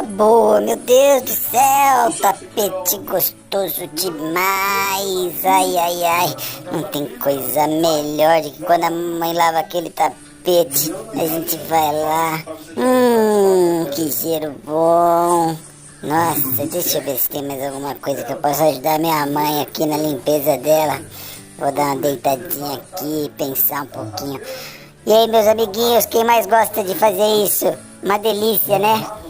coisa boa, meu Deus do céu, tapete gostoso demais, ai, ai, ai, não tem coisa melhor do que quando a mamãe lava aquele tapete, a gente vai lá, que cheiro bom. Nossa, deixa eu ver se tem mais alguma coisa que eu possa ajudar minha mãe aqui na limpeza dela. Vou dar uma deitadinha aqui, pensar um pouquinho. E aí, meus amiguinhos, quem mais gosta de fazer isso? Uma delícia, né?